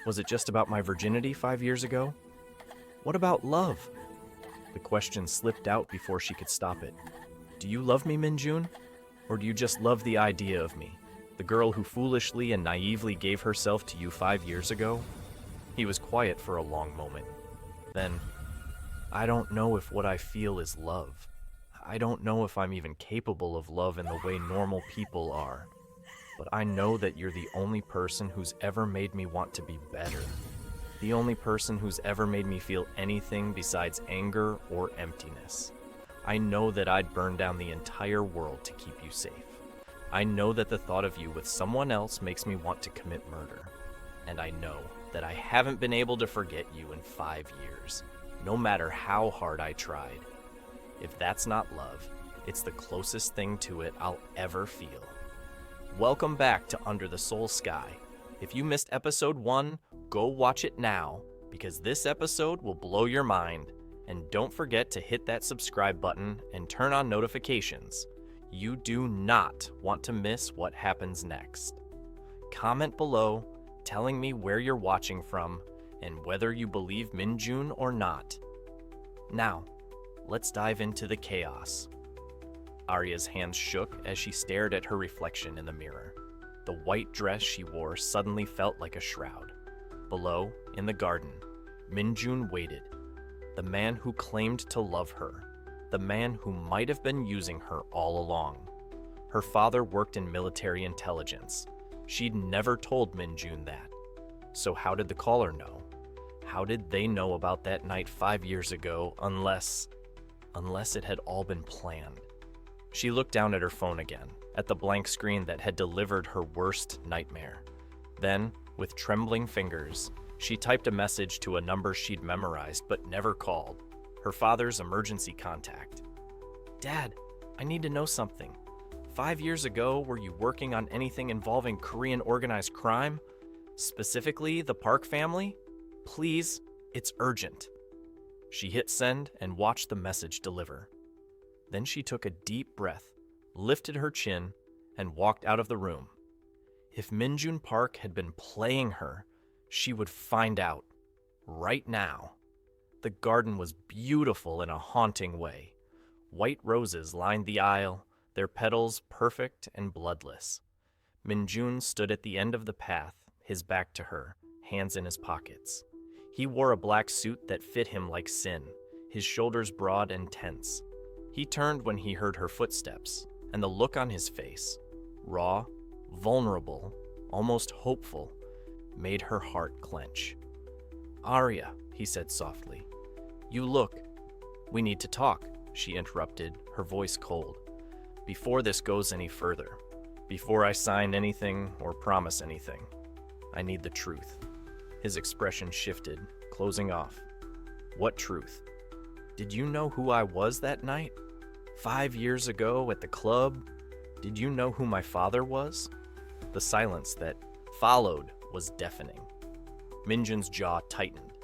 Was it just about my virginity 5 years ago? What about love? The question slipped out before she could stop it. Do you love me, Min-jun? Or do you just love the idea of me, the girl who foolishly and naively gave herself to you 5 years ago? He was quiet for a long moment. Then, I don't know if what I feel is love. I don't know if I'm even capable of love in the way normal people are. But I know that you're the only person who's ever made me want to be better. The only person who's ever made me feel anything besides anger or emptiness. I know that I'd burn down the entire world to keep you safe. I know that the thought of you with someone else makes me want to commit murder. And I know that I haven't been able to forget you in 5 years, no matter how hard I tried. If that's not love, it's the closest thing to it I'll ever feel. Welcome back to Under the Soul Sky. If you missed episode 1, go watch it now, because this episode will blow your mind. And don't forget to hit that subscribe button and turn on notifications. You do not want to miss what happens next. Comment below telling me where you're watching from and whether you believe Min-jun or not. Now, let's dive into the chaos. Aria's hands shook as she stared at her reflection in the mirror. The white dress she wore suddenly felt like a shroud. Below, in the garden, Min-jun waited. The man who claimed to love her. The man who might have been using her all along. Her father worked in military intelligence. She'd never told Min-jun that. So how did the caller know? How did they know about that night 5 years ago unless it had all been planned? She looked down at her phone again, at the blank screen that had delivered her worst nightmare. Then, with trembling fingers, she typed a message to a number she'd memorized but never called. Her father's emergency contact. Dad, I need to know something. 5 years ago, were you working on anything involving Korean organized crime? Specifically, the Park family? Please, it's urgent. She hit send and watched the message deliver. Then she took a deep breath, lifted her chin, and walked out of the room. If Min-jun Park had been playing her, she would find out. Right now. The garden was beautiful in a haunting way. White roses lined the aisle, their petals perfect and bloodless. Min-jun stood at the end of the path, his back to her, hands in his pockets. He wore a black suit that fit him like sin, his shoulders broad and tense. He turned when he heard her footsteps, and the look on his face, raw, vulnerable, almost hopeful, made her heart clench. Aria, he said softly. You look. We need to talk, she interrupted, her voice cold. Before this goes any further, before I sign anything or promise anything, I need the truth. His expression shifted, closing off. What truth? Did you know who I was that night? 5 years ago at the club? Did you know who my father was? The silence that followed was deafening. Min-jun's jaw tightened.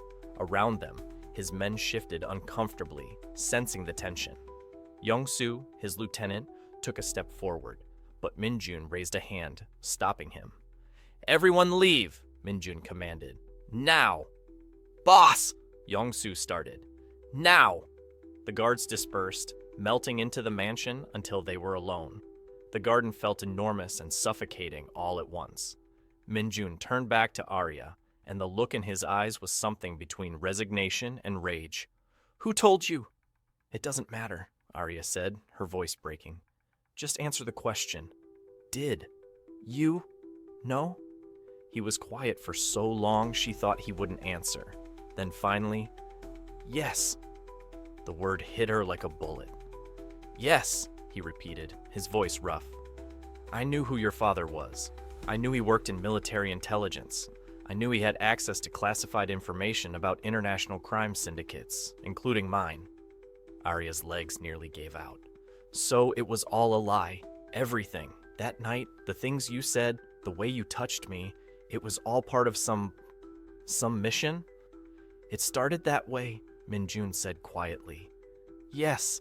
Around them, his men shifted uncomfortably, sensing the tension. Young-soo, his lieutenant, took a step forward, but Min-jun raised a hand, stopping him. Everyone leave, Min-jun commanded. Now! Boss! Young-soo started. Now! The guards dispersed, melting into the mansion until they were alone. The garden felt enormous and suffocating all at once. Min-jun turned back to Aria, and the look in his eyes was something between resignation and rage. Who told you? It doesn't matter, Aria said, her voice breaking. Just answer the question. Did you know? He was quiet for so long she thought he wouldn't answer. Then finally, yes. The word hit her like a bullet. Yes, he repeated, his voice rough. I knew who your father was. I knew he worked in military intelligence. I knew he had access to classified information about international crime syndicates, including mine. Aria's legs nearly gave out. So it was all a lie. Everything. That night, the things you said, the way you touched me, it was all part of some mission? It started that way, Min-jun said quietly. Yes,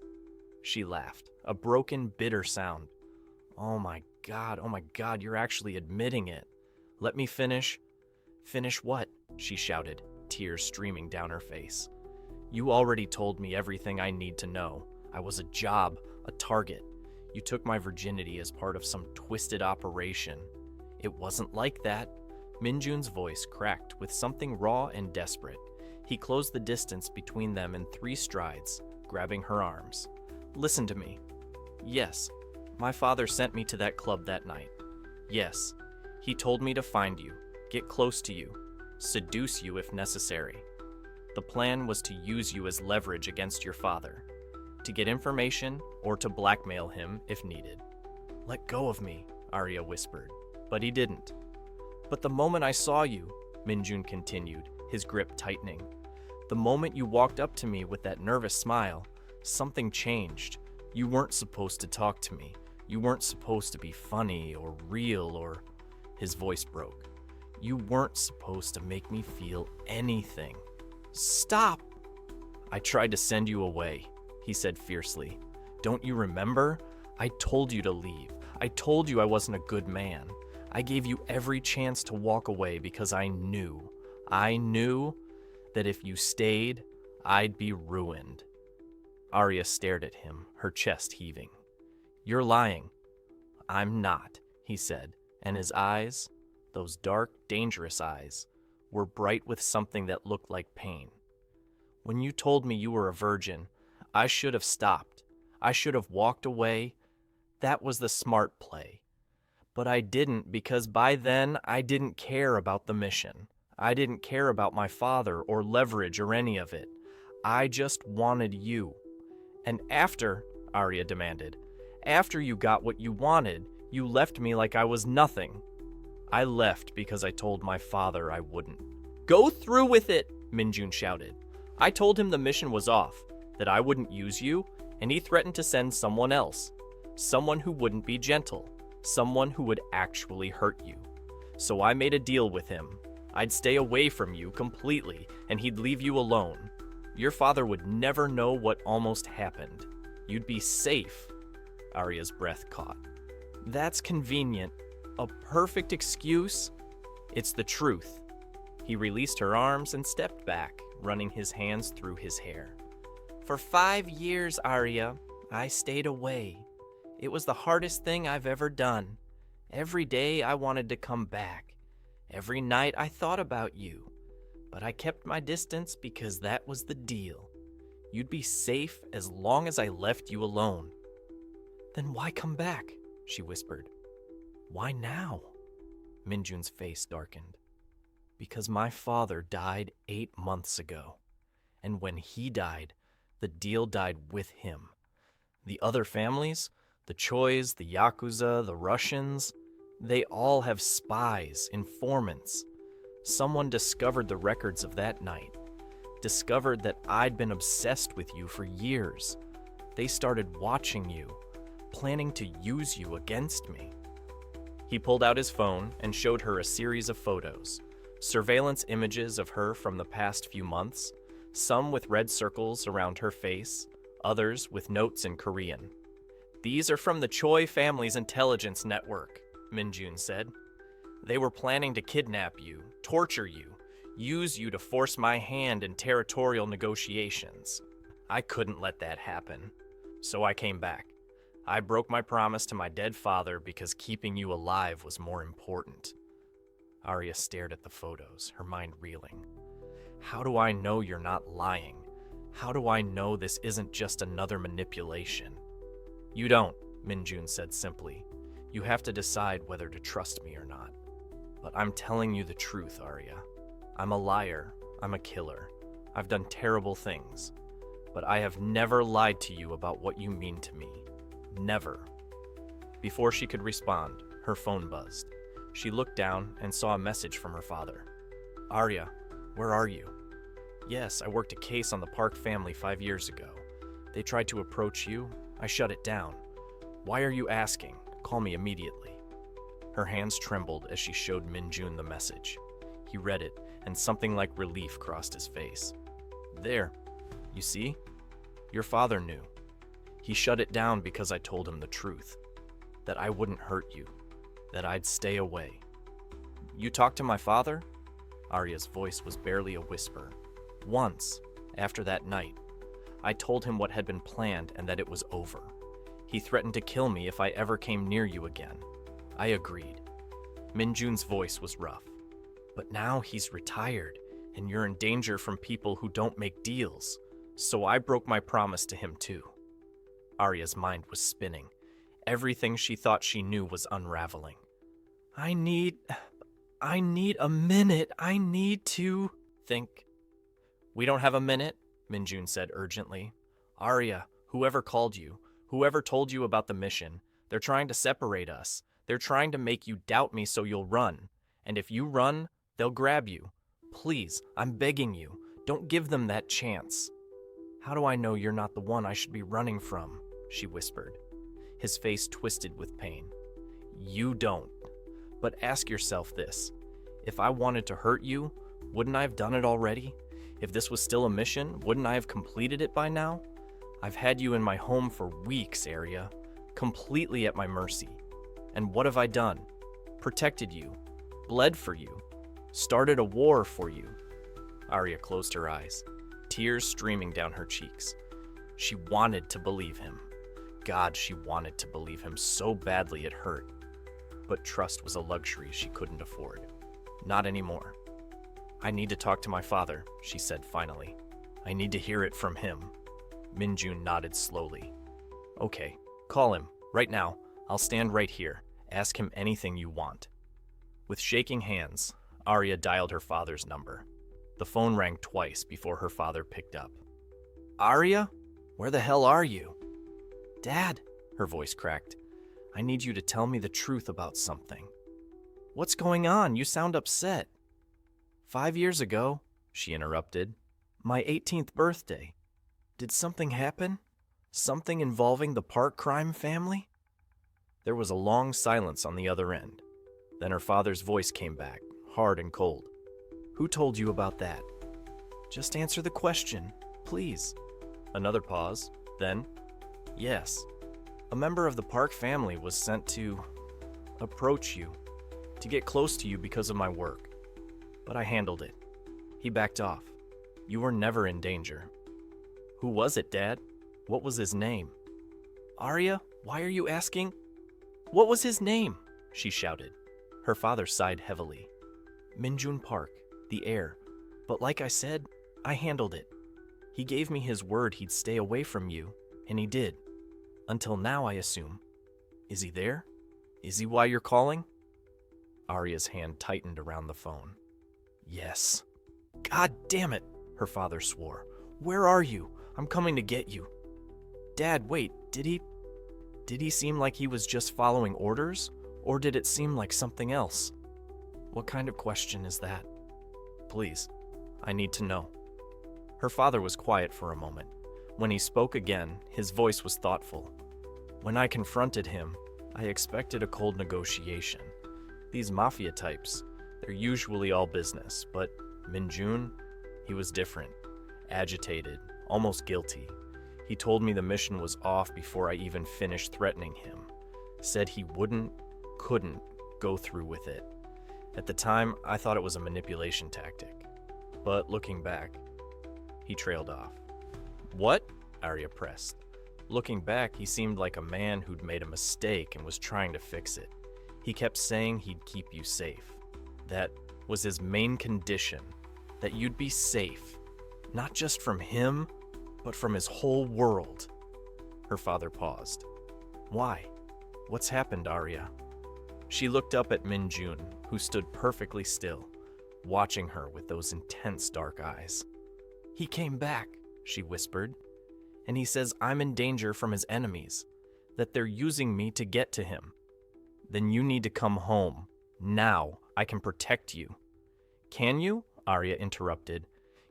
she laughed, a broken, bitter sound. Oh my God, you're actually admitting it. Let me finish. Finish what? she shouted, tears streaming down her face. You already told me everything I need to know. I was a job, a target. You took my virginity as part of some twisted operation. It wasn't like that. Min-jun's voice cracked with something raw and desperate. He closed the distance between them in 3 strides, grabbing her arms. Listen to me. Yes, my father sent me to that club that night. Yes, he told me to find you, get close to you, seduce you if necessary. The plan was to use you as leverage against your father, to get information or to blackmail him if needed. Let go of me, Aria whispered, but he didn't. But the moment I saw you, Min-jun continued, his grip tightening. The moment you walked up to me with that nervous smile, something changed. You weren't supposed to talk to me. You weren't supposed to be funny or real or... His voice broke. You weren't supposed to make me feel anything. Stop! I tried to send you away, he said fiercely. Don't you remember? I told you to leave. I told you I wasn't a good man. I gave you every chance to walk away because I knew that if you stayed, I'd be ruined. Aria stared at him, her chest heaving. You're lying. I'm not, he said, and his eyes, those dark, dangerous eyes, were bright with something that looked like pain. When you told me you were a virgin, I should have stopped. I should have walked away. That was the smart play. But I didn't because by then I didn't care about the mission. I didn't care about my father or leverage or any of it. I just wanted you. And after, Aria demanded, after you got what you wanted, you left me like I was nothing. I left because I told my father I wouldn't. Go through with it, Min-jun shouted. I told him the mission was off, that I wouldn't use you, and he threatened to send someone else. Someone who wouldn't be gentle. Someone who would actually hurt you. So I made a deal with him. I'd stay away from you completely, and he'd leave you alone. Your father would never know what almost happened. You'd be safe. Aria's breath caught. That's convenient. A perfect excuse? It's the truth. He released her arms and stepped back, running his hands through his hair. For 5 years, Aria, I stayed away. It was the hardest thing I've ever done. Every day I wanted to come back. Every night I thought about you. But I kept my distance because that was the deal. You'd be safe as long as I left you alone. Then why come back? She whispered. Why now? Min-jun's face darkened. Because my father died 8 months ago. And when he died, the deal died with him. The other families, the Chois, the Yakuza, the Russians, they all have spies, informants. Someone discovered the records of that night, discovered that I'd been obsessed with you for years. They started watching you, planning to use you against me. He pulled out his phone and showed her a series of photos, surveillance images of her from the past few months, some with red circles around her face, others with notes in Korean. These are from the Choi family's intelligence network, Min-jun said. They were planning to kidnap you, torture you, use you to force my hand in territorial negotiations. I couldn't let that happen, so I came back. I broke my promise to my dead father because keeping you alive was more important. Aria stared at the photos, her mind reeling. How do I know you're not lying? How do I know this isn't just another manipulation? You don't, Min-jun said simply. You have to decide whether to trust me or not. But I'm telling you the truth, Aria. I'm a liar. I'm a killer. I've done terrible things. But I have never lied to you about what you mean to me. Never. Before she could respond, her phone buzzed. She looked down and saw a message from her father. Aria, where are you? Yes, I worked a case on the Park family 5 years ago. They tried to approach you. I shut it down. Why are you asking? Call me immediately. Her hands trembled as she showed Min-jun the message. He read it, and something like relief crossed his face. There, you see? Your father knew. He shut it down because I told him the truth. That I wouldn't hurt you. That I'd stay away. You talked to my father? Aria's voice was barely a whisper. Once, after that night, I told him what had been planned and that it was over. He threatened to kill me if I ever came near you again. I agreed. Min-jun's voice was rough. But now he's retired, and you're in danger from people who don't make deals. So I broke my promise to him too. Aria's mind was spinning. Everything she thought she knew was unraveling. I need a minute. I need to think. We don't have a minute, Min-jun said urgently. Aria, whoever called you, whoever told you about the mission, they're trying to separate us. They're trying to make you doubt me so you'll run. And if you run, they'll grab you. Please, I'm begging you, don't give them that chance. How do I know you're not the one I should be running from? She whispered. His face twisted with pain. You don't. But ask yourself this. If I wanted to hurt you, wouldn't I have done it already? If this was still a mission, wouldn't I have completed it by now? I've had you in my home for weeks, Aria, completely at my mercy. And what have I done? Protected you, bled for you, started a war for you. Aria closed her eyes, tears streaming down her cheeks. She wanted to believe him. God, she wanted to believe him so badly it hurt. But trust was a luxury she couldn't afford. Not anymore. I need to talk to my father, she said finally. I need to hear it from him. Min-jun nodded slowly. Okay, call him, right now. I'll stand right here. Ask him anything you want. With shaking hands, Aria dialed her father's number. The phone rang twice before her father picked up. Aria? Where the hell are you? Dad, her voice cracked. I need you to tell me the truth about something. What's going on? You sound upset. 5 years ago, she interrupted, my 18th birthday. Did something happen? Something involving the Park crime family? There was a long silence on the other end. Then her father's voice came back, hard and cold. Who told you about that? Just answer the question, please. Another pause, then, yes. A member of the Park family was sent to approach you, to get close to you because of my work. But I handled it. He backed off. You were never in danger. Who was it, Dad? What was his name? Aria, why are you asking? What was his name? She shouted. Her father sighed heavily. Min-jun Park, the heir. But like I said, I handled it. He gave me his word he'd stay away from you, and he did. Until now, I assume. Is he there? Is he why you're calling? Aria's hand tightened around the phone. Yes. God damn it, her father swore. Where are you? I'm coming to get you. Dad, wait, did he seem like he was just following orders? Or did it seem like something else? What kind of question is that? Please, I need to know. Her father was quiet for a moment. When he spoke again, his voice was thoughtful. When I confronted him, I expected a cold negotiation. These Mafia types, they're usually all business, but Min-jun, he was different. Agitated, almost guilty. He told me the mission was off before I even finished threatening him. Said he couldn't go through with it. At the time, I thought it was a manipulation tactic. But looking back, he trailed off. What? Aria pressed. Looking back, he seemed like a man who'd made a mistake and was trying to fix it. He kept saying he'd keep you safe. That was his main condition, that you'd be safe, not just from him, but from his whole world. Her father paused. Why? What's happened, Aria? She looked up at Min-jun, who stood perfectly still, watching her with those intense dark eyes. He came back, she whispered, and he says I'm in danger from his enemies, that they're using me to get to him. Then you need to come home. Now, I can protect you. Can you? Aria interrupted.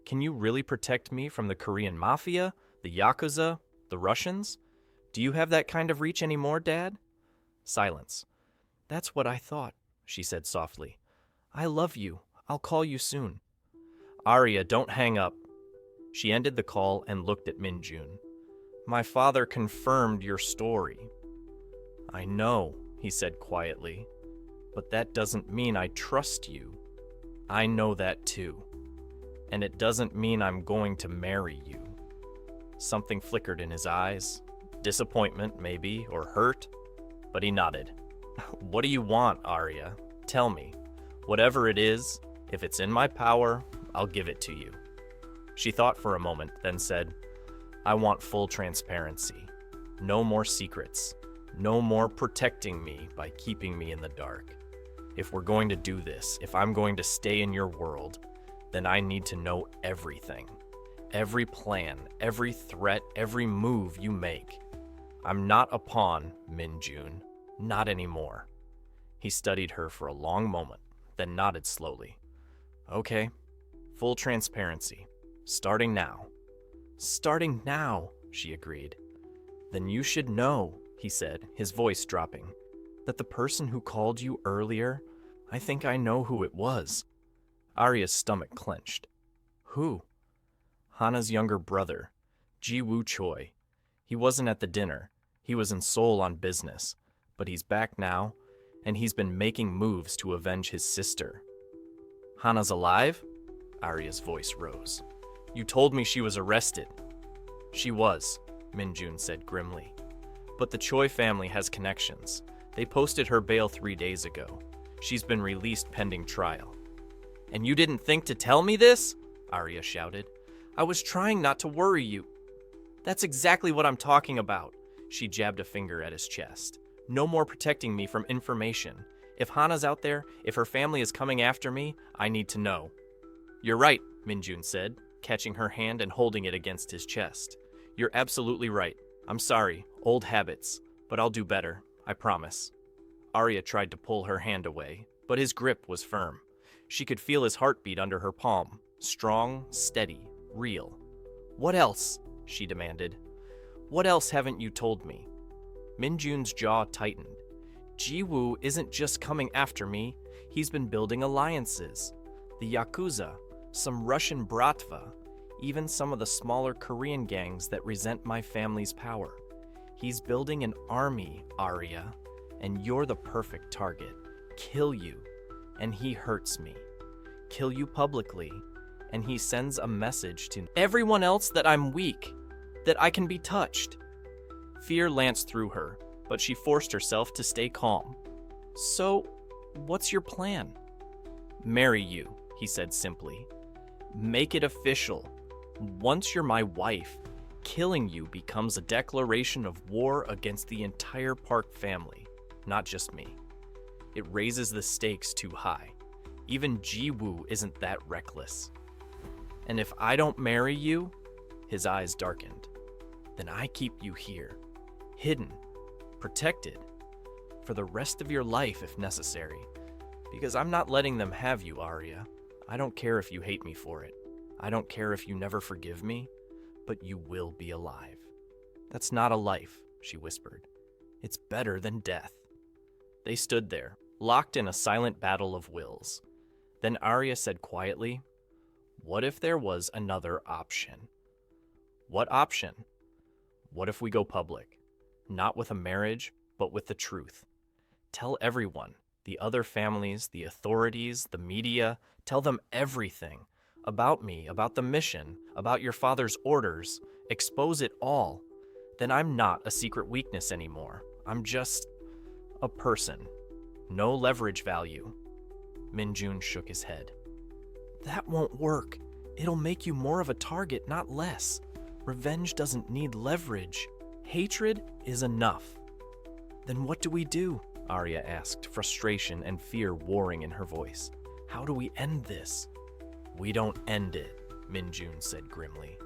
Can you really protect me from the Korean Mafia, the Yakuza, the Russians? Do you have that kind of reach anymore, Dad? Silence. That's what I thought, she said softly. I love you. I'll call you soon. Aria, don't hang up. She ended the call and looked at Min-jun. My father confirmed your story. I know, he said quietly, but that doesn't mean I trust you. I know that too. And it doesn't mean I'm going to marry you. Something flickered in his eyes. Disappointment, maybe, or hurt. But he nodded. What do you want, Aria? Tell me. Whatever it is, if it's in my power, I'll give it to you. She thought for a moment, then said, I want full transparency. No more secrets. No more protecting me by keeping me in the dark. If we're going to do this, if I'm going to stay in your world, then I need to know everything. Every plan, every threat, every move you make. I'm not a pawn, Min-jun. Not anymore. He studied her for a long moment, then nodded slowly. Okay, full transparency. Starting now. Starting now, she agreed. Then you should know, he said, his voice dropping, that the person who called you earlier, I think I know who it was. Aria's stomach clenched. Who? Hana's younger brother, Ji-woo Choi. He wasn't at the dinner. He was in Seoul on business. But he's back now, and he's been making moves to avenge his sister. Hana's alive? Aria's voice rose. You told me she was arrested. She was, Min-jun said grimly. But the Choi family has connections. They posted her bail 3 days ago. She's been released pending trial. And you didn't think to tell me this? Aria shouted. I was trying not to worry you. That's exactly what I'm talking about. She jabbed a finger at his chest. No more protecting me from information. If Hana's out there, if her family is coming after me, I need to know. You're right, Min-jun said, catching her hand and holding it against his chest. You're absolutely right. I'm sorry, old habits, but I'll do better, I promise. Aria tried to pull her hand away, but his grip was firm. She could feel his heartbeat under her palm, strong, steady, real. What else? She demanded. What else haven't you told me? Min-jun's jaw tightened. Ji-woo isn't just coming after me, he's been building alliances. The Yakuza, some Russian bratva, even some of the smaller Korean gangs that resent my family's power. He's building an army, Aria, and you're the perfect target. Kill you, and he hurts me. Kill you publicly, and he sends a message to everyone else that I'm weak, that I can be touched. Fear lanced through her, but she forced herself to stay calm. So, what's your plan? Marry you, he said simply. Make it official. Once you're my wife, killing you becomes a declaration of war against the entire Park family, not just me. It raises the stakes too high. Even Ji-woo isn't that reckless. And if I don't marry you, his eyes darkened, then I keep you here, hidden, protected, for the rest of your life if necessary. Because I'm not letting them have you, Aria. I don't care if you hate me for it. I don't care if you never forgive me, but you will be alive. That's not a life, she whispered. It's better than death. They stood there, locked in a silent battle of wills. Then Aria said quietly, what if there was another option? What option? What if we go public? Not with a marriage, but with the truth. Tell everyone, the other families, the authorities, the media, tell them everything. About me, about the mission, about your father's orders. Expose it all. Then I'm not a secret weakness anymore. I'm just a person. No leverage value. Min-jun shook his head. That won't work. It'll make you more of a target, not less. Revenge doesn't need leverage. Hatred is enough. Then what do we do? Aria asked, frustration and fear warring in her voice. How do we end this? We don't end it, Min-jun said grimly.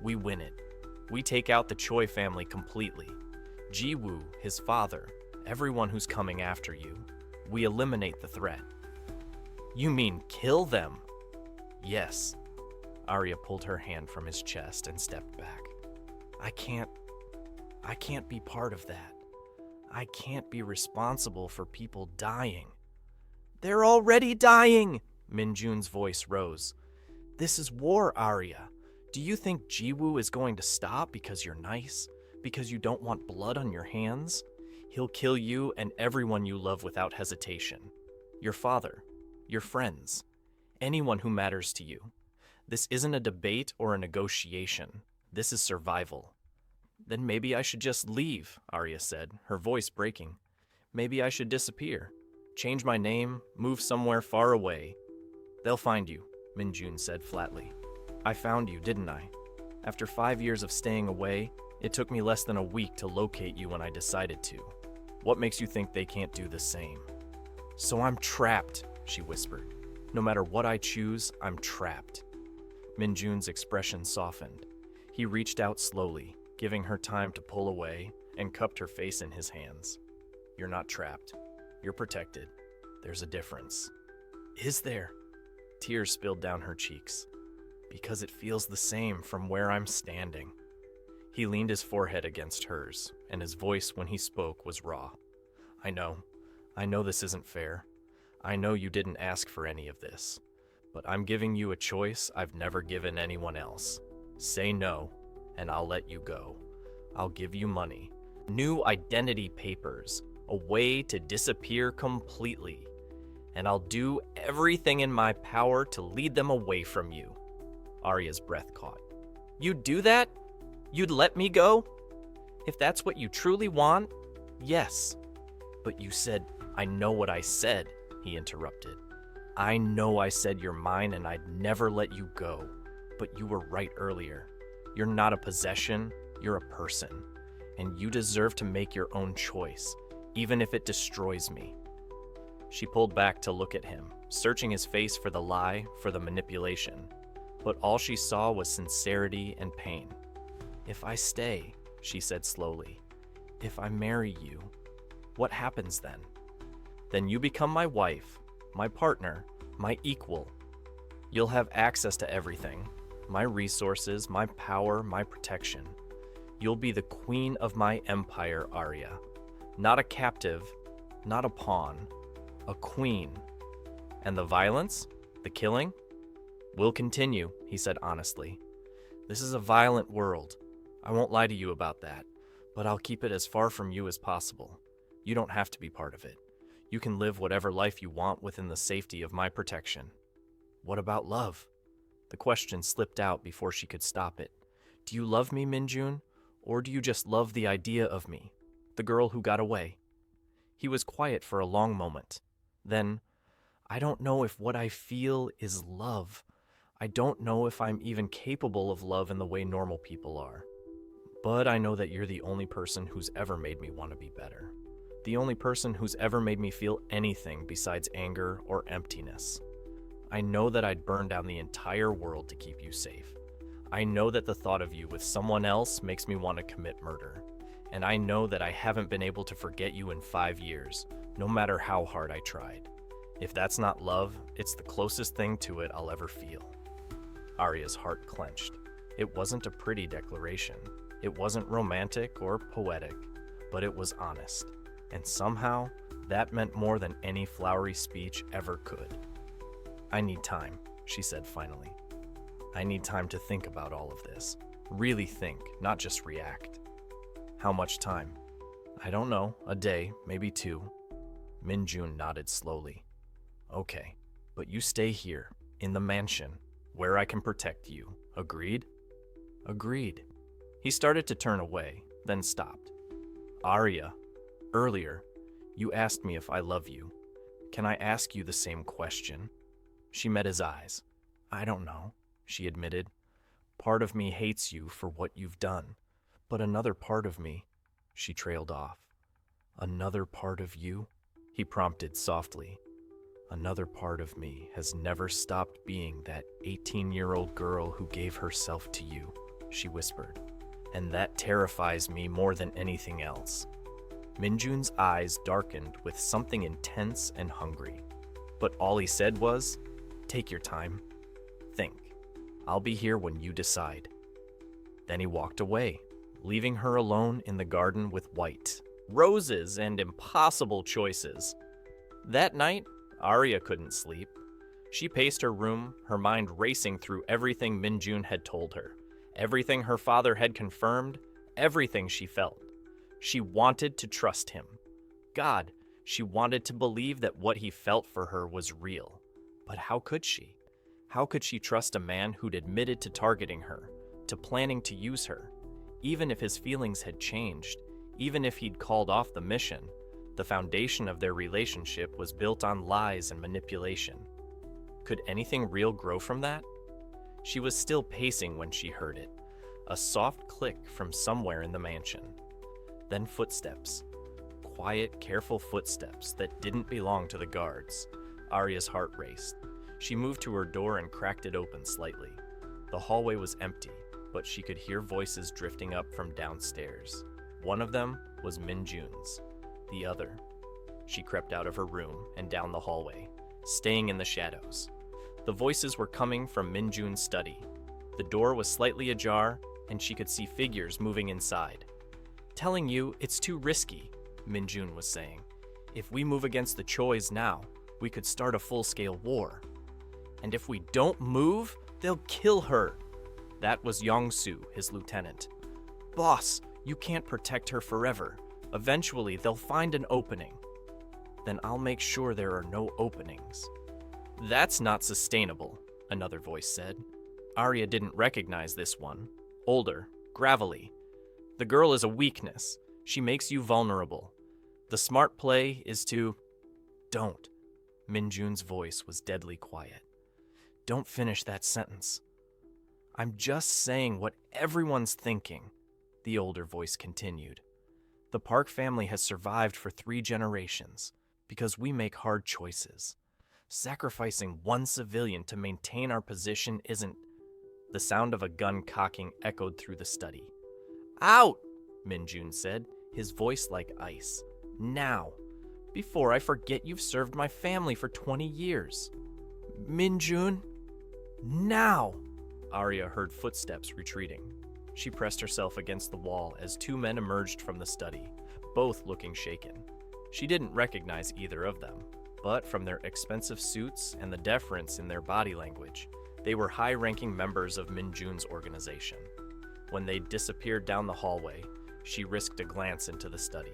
We win it. We take out the Choi family completely. Ji-woo, his father, everyone who's coming after you. We eliminate the threat. You mean kill them? Yes. Aria pulled her hand from his chest and stepped back. I can't be part of that. I can't be responsible for people dying. They're already dying! Min-jun's voice rose. This is war, Aria. Do you think Ji-woo is going to stop because you're nice? Because you don't want blood on your hands? He'll kill you and everyone you love without hesitation. Your father, your friends, anyone who matters to you. This isn't a debate or a negotiation. This is survival. Then maybe I should just leave, Aria said, her voice breaking. Maybe I should disappear. Change my name, move somewhere far away. They'll find you, Min-jun said flatly. I found you, didn't I? After 5 years of staying away, it took me less than a week to locate you when I decided to. What makes you think they can't do the same? So I'm trapped, she whispered. No matter what I choose, I'm trapped. Min-jun's expression softened. He reached out slowly, giving her time to pull away, and cupped her face in his hands. You're not trapped. You're protected. There's a difference. Is there? Tears spilled down her cheeks. Because it feels the same from where I'm standing. He leaned his forehead against hers, and his voice when he spoke was raw. I know this isn't fair. I know you didn't ask for any of this. But I'm giving you a choice I've never given anyone else. Say no, and I'll let you go. I'll give you money, new identity papers, a way to disappear completely. And I'll do everything in my power to lead them away from you. Aria's breath caught. You'd do that? You'd let me go? If that's what you truly want, yes. But you said, I know what I said, he interrupted. I know I said you're mine and I'd never let you go. But you were right earlier. You're not a possession, you're a person. And you deserve to make your own choice, even if it destroys me. She pulled back to look at him, searching his face for the lie, for the manipulation. But all she saw was sincerity and pain. If I stay, she said slowly, if I marry you, what happens then? Then you become my wife, my partner, my equal. You'll have access to everything, my resources, my power, my protection. You'll be the queen of my empire, Aria. Not a captive, not a pawn, a queen. And the violence, the killing, will continue, he said honestly. This is a violent world. I won't lie to you about that, but I'll keep it as far from you as possible. You don't have to be part of it. You can live whatever life you want within the safety of my protection. What about love? The question slipped out before she could stop it. Do you love me, Min-jun? Or do you just love the idea of me, the girl who got away? He was quiet for a long moment. Then, I don't know if what I feel is love. I don't know if I'm even capable of love in the way normal people are. But I know that you're the only person who's ever made me want to be better. The only person who's ever made me feel anything besides anger or emptiness. I know that I'd burn down the entire world to keep you safe. I know that the thought of you with someone else makes me want to commit murder. And I know that I haven't been able to forget you in 5 years, no matter how hard I tried. If that's not love, it's the closest thing to it I'll ever feel. Aria's heart clenched. It wasn't a pretty declaration. It wasn't romantic or poetic, but it was honest. And somehow, that meant more than any flowery speech ever could. I need time, she said finally. I need time to think about all of this. Really think, not just react. How much time? I don't know, a day, maybe 2. Min-jun nodded slowly. Okay, but you stay here, in the mansion, where I can protect you. Agreed? Agreed. He started to turn away, then stopped. Aria, earlier, you asked me if I love you. Can I ask you the same question? She met his eyes. I don't know, she admitted. Part of me hates you for what you've done, but another part of me, she trailed off. Another part of you? He prompted softly. Another part of me has never stopped being that 18-year-old girl who gave herself to you, she whispered. And that terrifies me more than anything else. Min-jun's eyes darkened with something intense and hungry. But all he said was, take your time. Think. I'll be here when you decide. Then he walked away, leaving her alone in the garden with white, roses, and impossible choices. That night, Aria couldn't sleep. She paced her room, her mind racing through everything Min-jun had told her. Everything her father had confirmed, everything she felt. She wanted to trust him. God, she wanted to believe that what he felt for her was real. But how could she? How could she trust a man who'd admitted to targeting her, to planning to use her? Even if his feelings had changed, even if he'd called off the mission, the foundation of their relationship was built on lies and manipulation. Could anything real grow from that? She was still pacing when she heard it, a soft click from somewhere in the mansion. Then footsteps. Quiet, careful footsteps that didn't belong to the guards. Aria's heart raced. She moved to her door and cracked it open slightly. The hallway was empty, but she could hear voices drifting up from downstairs. One of them was Min-jun's. The other. She crept out of her room and down the hallway, staying in the shadows. The voices were coming from Min-jun's study. The door was slightly ajar, and she could see figures moving inside. "Telling you it's too risky," Min-jun was saying. "If we move against the Chois now, we could start a full-scale war. And if we don't move, they'll kill her." That was Yong-soo, his lieutenant. "Boss, you can't protect her forever. Eventually, they'll find an opening." "Then I'll make sure there are no openings." "That's not sustainable," another voice said. Aria didn't recognize this one. Older, gravelly. "The girl is a weakness. She makes you vulnerable. The smart play is to..." "Don't." Min-jun's voice was deadly quiet. "Don't finish that sentence." "I'm just saying what everyone's thinking," the older voice continued. "The Park family has survived for 3 generations because we make hard choices. Sacrificing one civilian to maintain our position isn't..." The sound of a gun cocking echoed through the study. "Out!" Min-jun said, his voice like ice. "Now! Before I forget you've served my family for 20 years. Min-jun? Now!" Aria heard footsteps retreating. She pressed herself against the wall as 2 men emerged from the study, both looking shaken. She didn't recognize either of them, but from their expensive suits and the deference in their body language, they were high-ranking members of Min-jun's organization. When they disappeared down the hallway, she risked a glance into the study.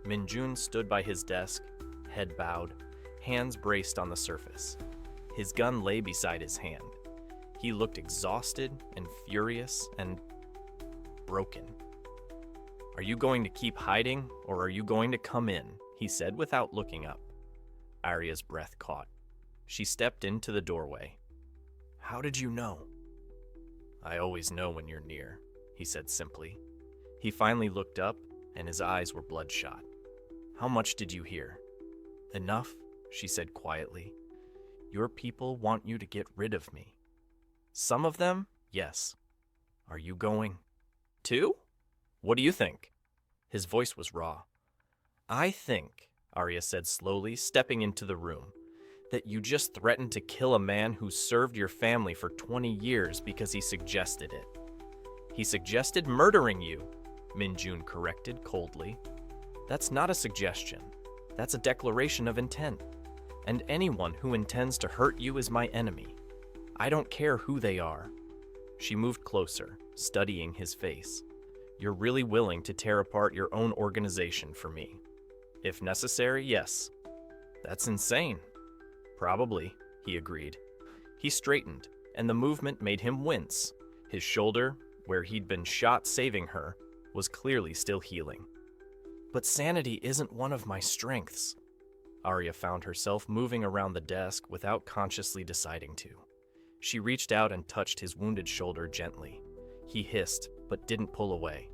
Min-jun stood by his desk, head bowed, hands braced on the surface. His gun lay beside his hand. He looked exhausted and furious and broken. "Are you going to keep hiding, or are you going to come in?" he said without looking up. Aria's breath caught. She stepped into the doorway. "How did you know?" "I always know when you're near," he said simply. He finally looked up, and his eyes were bloodshot. "How much did you hear?" "Enough," she said quietly. "Your people want you to get rid of me." "Some of them, yes." "Are you going?" "Too? What do you think?" His voice was raw. "I think," Aria said slowly, stepping into the room, "that you just threatened to kill a man who served your family for 20 years because he suggested it." "He suggested murdering you," Min-jun corrected coldly. "That's not a suggestion. That's a declaration of intent. And anyone who intends to hurt you is my enemy. I don't care who they are." She moved closer, studying his face. "You're really willing to tear apart your own organization for me?" "If necessary, yes." "That's insane." "Probably," he agreed. He straightened, and the movement made him wince. His shoulder, where he'd been shot saving her, was clearly still healing. "But sanity isn't one of my strengths." Aria found herself moving around the desk without consciously deciding to. She reached out and touched his wounded shoulder gently. He hissed, but didn't pull away.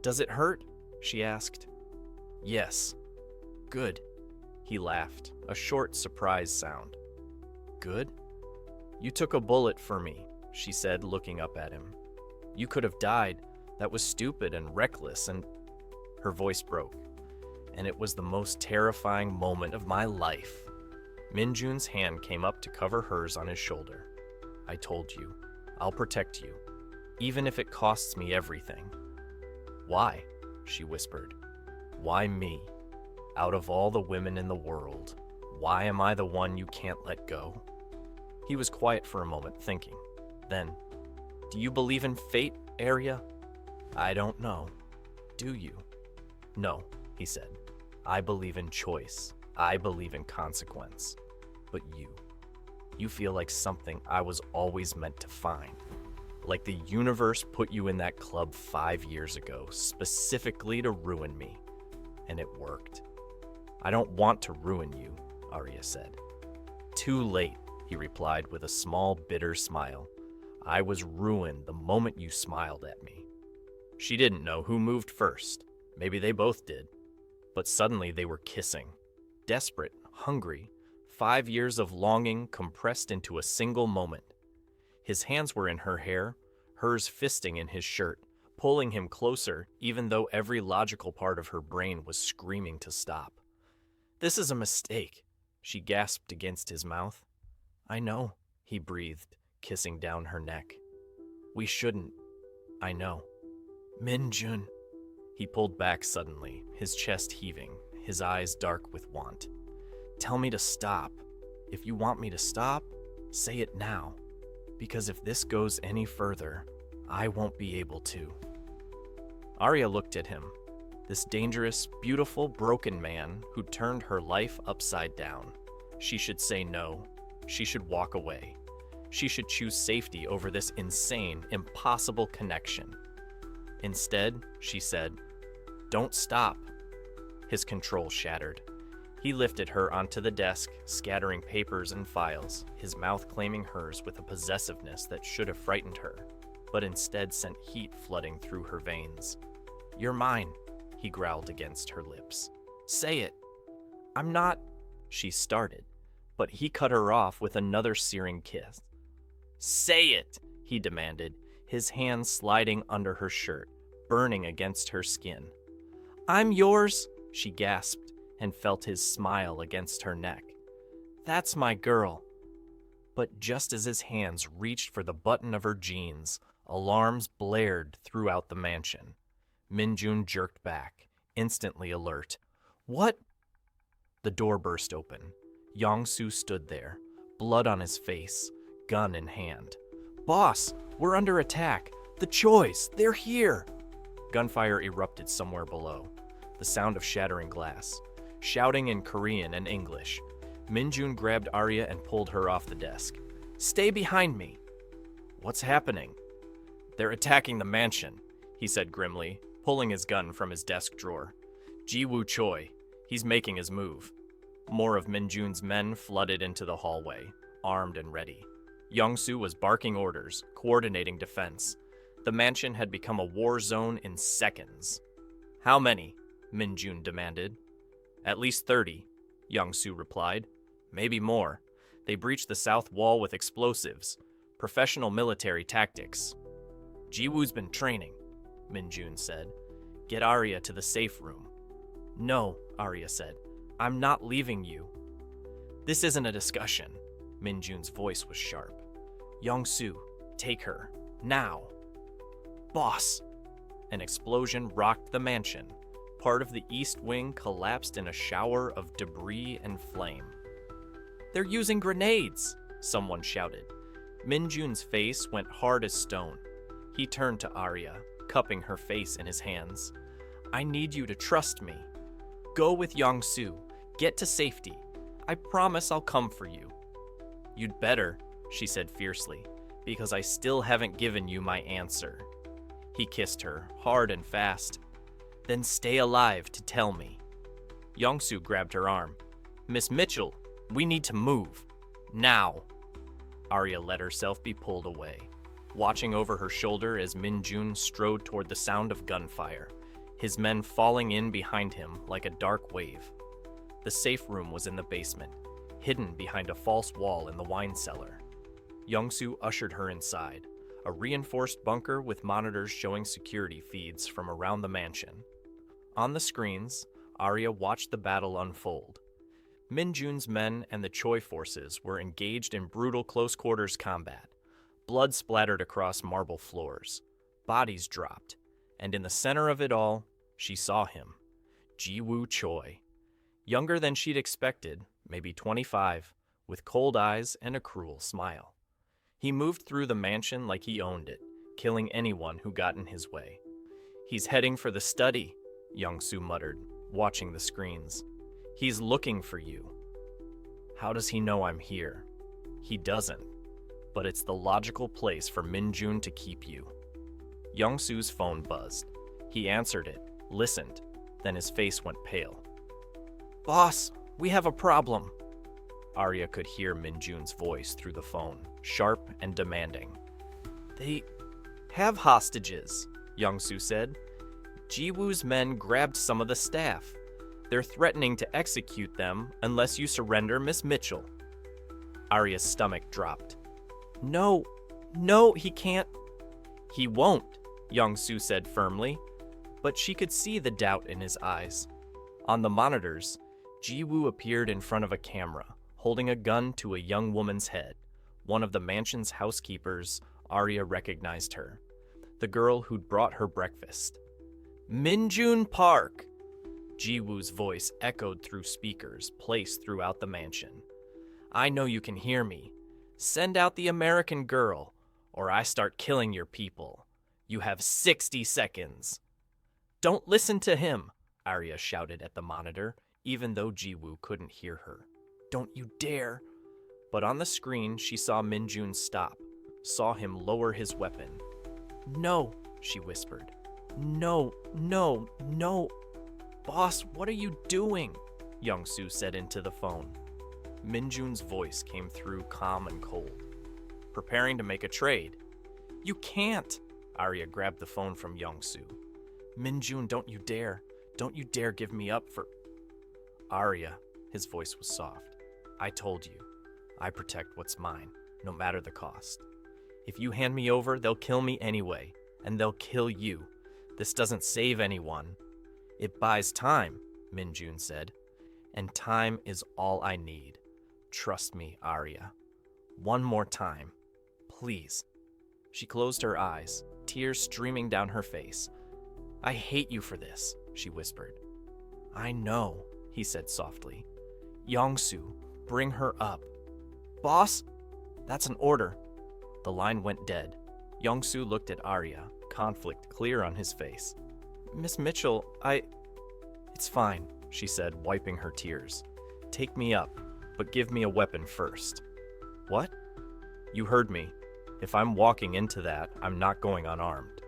"Does it hurt?" she asked. "Yes." "Good." He laughed, a short, surprised sound. "Good?" "You took a bullet for me," she said, looking up at him. "You could have died. That was stupid and reckless and..." Her voice broke. "And it was the most terrifying moment of my life." Min-jun's hand came up to cover hers on his shoulder. "I told you. I'll protect you, even if it costs me everything." "Why?" she whispered. "Why me? Out of all the women in the world, why am I the one you can't let go?" He was quiet for a moment, thinking. Then, "Do you believe in fate, Aria?" "I don't know." "Do you?" "No," he said. "I believe in choice. I believe in consequence. But you, You feel like something I was always meant to find. Like the universe put you in that club 5 years ago, specifically to ruin me. And it worked. I don't want to ruin you, Aria said. Too late, he replied with a small, bitter smile. I was ruined the moment you smiled at me. She didn't know who moved first. Maybe they both did. But suddenly they were kissing. Desperate, hungry, 5 years of longing compressed into a single moment. His hands were in her hair, hers fisting in his shirt, pulling him closer even though every logical part of her brain was screaming to stop. This is a mistake, she gasped against his mouth. I know, he breathed, kissing down her neck. We shouldn't. I know. Min-jun. He pulled back suddenly, his chest heaving, his eyes dark with want. Tell me to stop. If you want me to stop, say it now. Because if this goes any further, I won't be able to. Aria looked at him, this dangerous, beautiful, broken man who turned her life upside down. She should say no. She should walk away. She should choose safety over this insane, impossible connection. Instead, she said, "Don't stop." His control shattered. He lifted her onto the desk, scattering papers and files, his mouth claiming hers with a possessiveness that should have frightened her, but instead sent heat flooding through her veins. You're mine, he growled against her lips. Say it. I'm not, she started, but he cut her off with another searing kiss. Say it, he demanded, his hands sliding under her shirt, burning against her skin. I'm yours, she gasped, and felt his smile against her neck. That's my girl. But just as his hands reached for the button of her jeans, alarms blared throughout the mansion. Min-jun jerked back, instantly alert. What? The door burst open. Yong-soo stood there, blood on his face, gun in hand. Boss, we're under attack. The Chois, they're here. Gunfire erupted somewhere below, the sound of shattering glass. Shouting in Korean and English, Min-jun grabbed Aria and pulled her off the desk. Stay behind me. What's happening? They're attacking the mansion, he said grimly, pulling his gun from his desk drawer. Ji-woo Choi, he's making his move. More of Min-jun's men flooded into the hallway, armed and ready. Yong-soo was barking orders, coordinating defense. The mansion had become a war zone in seconds. How many? Min-jun demanded. At least 30, Yong-soo replied. Maybe more. They breached the south wall with explosives. Professional military tactics. Ji-woo's been training, Min-jun said. Get Aria to the safe room. No, Aria said. I'm not leaving you. This isn't a discussion. Min-jun's voice was sharp. Yong-soo, take her. Now. Boss! An explosion rocked the mansion. Part of the east wing collapsed in a shower of debris and flame. They're using grenades, someone shouted. Min-jun's face went hard as stone. He turned to Aria, cupping her face in his hands. I need you to trust me. Go with Yong-soo. Get to safety. I promise I'll come for you. You'd better, she said fiercely, because I still haven't given you my answer. He kissed her, hard and fast. Then stay alive to tell me. Yong-soo grabbed her arm. Miss Mitchell, we need to move. Now. Aria let herself be pulled away, watching over her shoulder as Min-jun strode toward the sound of gunfire, his men falling in behind him like a dark wave. The safe room was in the basement, hidden behind a false wall in the wine cellar. Yong-soo ushered her inside, a reinforced bunker with monitors showing security feeds from around the mansion. On the screens, Aria watched the battle unfold. Min-jun's men and the Choi forces were engaged in brutal close-quarters combat. Blood splattered across marble floors. Bodies dropped. And in the center of it all, she saw him. Ji-woo Choi. Younger than she'd expected, maybe 25, with cold eyes and a cruel smile. He moved through the mansion like he owned it, killing anyone who got in his way. He's heading for the study, Yong-soo muttered, watching the screens. He's looking for you. How does he know I'm here? He doesn't, but it's the logical place for Min-jun to keep you. Young-soo's phone buzzed. He answered it, listened, then his face went pale. "Boss, we have a problem." Aria could hear Min-jun's voice through the phone, sharp and demanding. "They have hostages," Young-soo said. "Ji-woo's men grabbed some of the staff. They're threatening to execute them unless you surrender Miss Mitchell." Aria's stomach dropped. No, he can't." "He won't," Young-soo said firmly, but she could see the doubt in his eyes. On the monitors, Ji-woo appeared in front of a camera, holding a gun to a young woman's head. One of the mansion's housekeepers, Aria recognized her. The girl who'd brought her breakfast. "Min-jun Park!" Ji-woo's voice echoed through speakers placed throughout the mansion. "I know you can hear me. Send out the American girl, or I start killing your people. You have 60 seconds. "Don't listen to him," Aria shouted at the monitor, even though Ji-woo couldn't hear her. "Don't you dare." But on the screen, she saw Min-jun stop, saw him lower his weapon. "No," she whispered. No. "Boss, what are you doing?" Young-soo said into the phone. Min-jun's voice came through calm and cold. "Preparing to make a trade." "You can't." Aria grabbed the phone from Young-soo. "Min-jun, don't you dare. Don't you dare give me up for..." "Aria," his voice was soft. "I told you. I protect what's mine, no matter the cost. If you hand me over, they'll kill me anyway, and they'll kill you. This doesn't save anyone." "It buys time," Min-jun said. "And time is all I need. Trust me, Aria. One more time. Please." She closed her eyes, tears streaming down her face. "I hate you for this," she whispered. "I know," he said softly. "Young-soo, bring her up." "Boss?" "That's an order." The line went dead. Young-soo looked at Aria, conflict clear on his face. "Miss Mitchell, It's fine," she said, wiping her tears. "Take me up, but give me a weapon first." "What?" "You heard me. If I'm walking into that, I'm not going unarmed."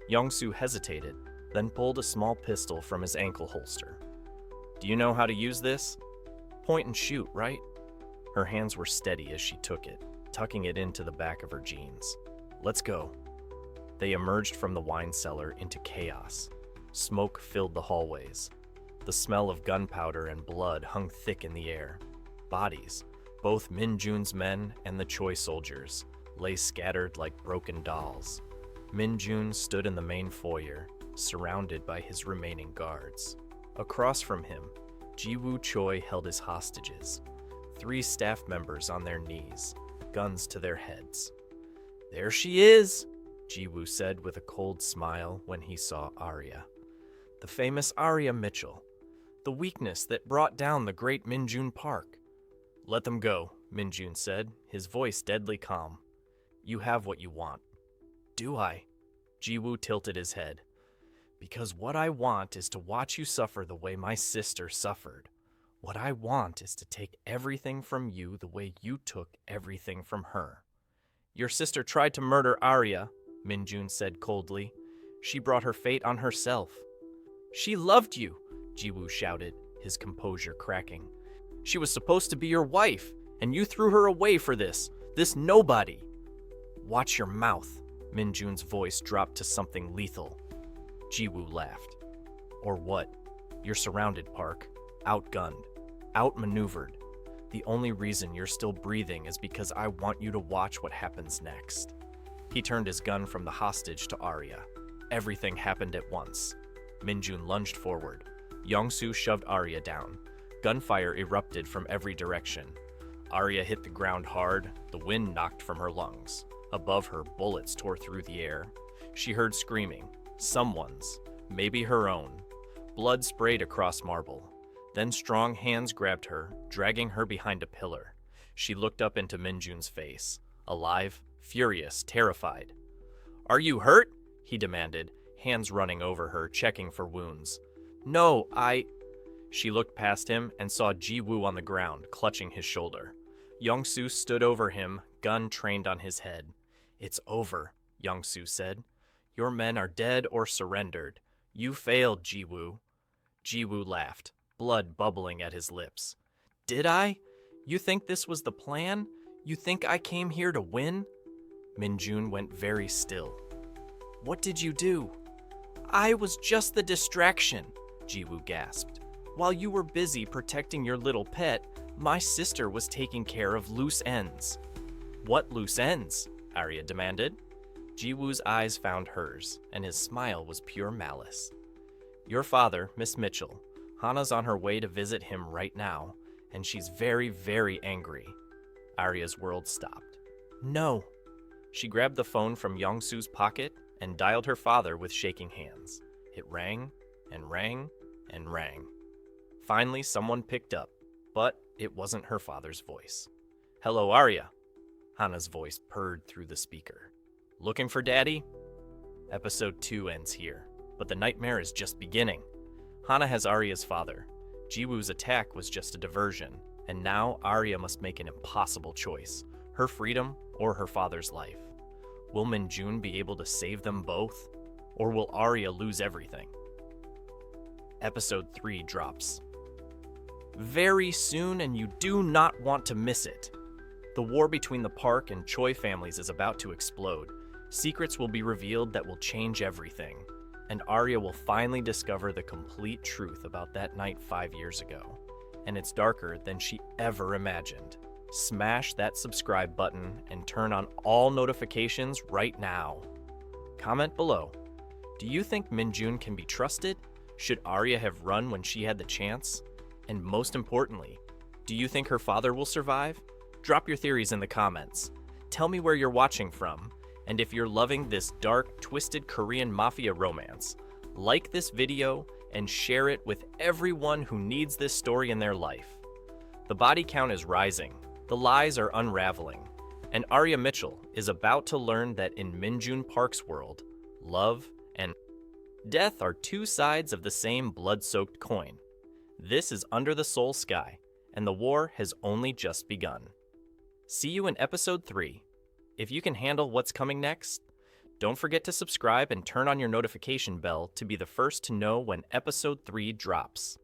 Young-soo hesitated, then pulled a small pistol from his ankle holster. "Do you know how to use this?" "Point and shoot, right?" Her hands were steady as she took it, tucking it into the back of her jeans. "Let's go." They emerged from the wine cellar into chaos. Smoke filled the hallways. The smell of gunpowder and blood hung thick in the air. Bodies, both Min-jun's men and the Choi soldiers, lay scattered like broken dolls. Min-jun stood in the main foyer, surrounded by his remaining guards. Across from him, Ji-woo Choi held his hostages, 3 staff members on their knees, guns to their heads. "There she is," Ji-woo said with a cold smile when he saw Aria. "The famous Aria Mitchell, the weakness that brought down the great Min-jun Park." "Let them go," Min-jun said, his voice deadly calm. "You have what you want." "Do I?" Ji-woo tilted his head. "Because what I want is to watch you suffer the way my sister suffered. What I want is to take everything from you the way you took everything from her." "Your sister tried to murder Aria," Min-jun said coldly. "She brought her fate on herself." "She loved you," Ji-woo shouted, his composure cracking. "She was supposed to be your wife, and you threw her away for this nobody." "Watch your mouth," Min-jun's voice dropped to something lethal. Ji-woo laughed. "Or what? You're surrounded, Park. Outgunned. Outmaneuvered. The only reason you're still breathing is because I want you to watch what happens next." He turned his gun from the hostage to Aria. Everything happened at once. Min-jun lunged forward. Young-soo shoved Aria down. Gunfire erupted from every direction. Aria hit the ground hard, the wind knocked from her lungs. Above her, bullets tore through the air. She heard screaming, someone's, maybe her own. Blood sprayed across marble. Then strong hands grabbed her, dragging her behind a pillar. She looked up into Min-jun's face, alive, furious, terrified. "Are you hurt?" he demanded, hands running over her, checking for wounds. "No, She looked past him and saw Ji-woo on the ground, clutching his shoulder. Young-soo stood over him, gun trained on his head. "It's over," Young-soo said. "Your men are dead or surrendered. You failed, Ji-woo." Ji-woo laughed, blood bubbling at his lips. "Did I? You think this was the plan? You think I came here to win?" Min-jun went very still. "What did you do?" "I was just the distraction," Ji-woo gasped. "While you were busy protecting your little pet, my sister was taking care of loose ends." "What loose ends?" Aria demanded. Ji-woo's eyes found hers, and his smile was pure malice. "Your father, Miss Mitchell. Hana's on her way to visit him right now, and she's very, very angry." Aria's world stopped. "No." She grabbed the phone from Young-soo's pocket and dialed her father with shaking hands. It rang and rang and rang. Finally, someone picked up, but it wasn't her father's voice. "Hello, Aria." Hana's voice purred through the speaker. "Looking for Daddy?" Episode 2 ends here, but the nightmare is just beginning. Hana has Aria's father. Ji-woo's attack was just a diversion, and now Aria must make an impossible choice: her freedom or her father's life. Will Min-jun be able to save them both? Or will Aria lose everything? Episode 3 drops very soon, and you do not want to miss it. The war between the Park and Choi families is about to explode. Secrets will be revealed that will change everything, and Aria will finally discover the complete truth about that night 5 years ago. And it's darker than she ever imagined. Smash that subscribe button and turn on all notifications right now. Comment below. Do you think Min-jun can be trusted? Should Aria have run when she had the chance? And most importantly, do you think her father will survive? Drop your theories in the comments. Tell me where you're watching from, and if you're loving this dark, twisted Korean mafia romance, like this video and share it with everyone who needs this story in their life. The body count is rising, the lies are unraveling, and Aria Mitchell is about to learn that in Min-jun Park's world, love and death are two sides of the same blood-soaked coin. This is Under the Soul Sky, and the war has only just begun. See you in episode 3. If you can handle what's coming next, don't forget to subscribe and turn on your notification bell to be the first to know when episode 3 drops.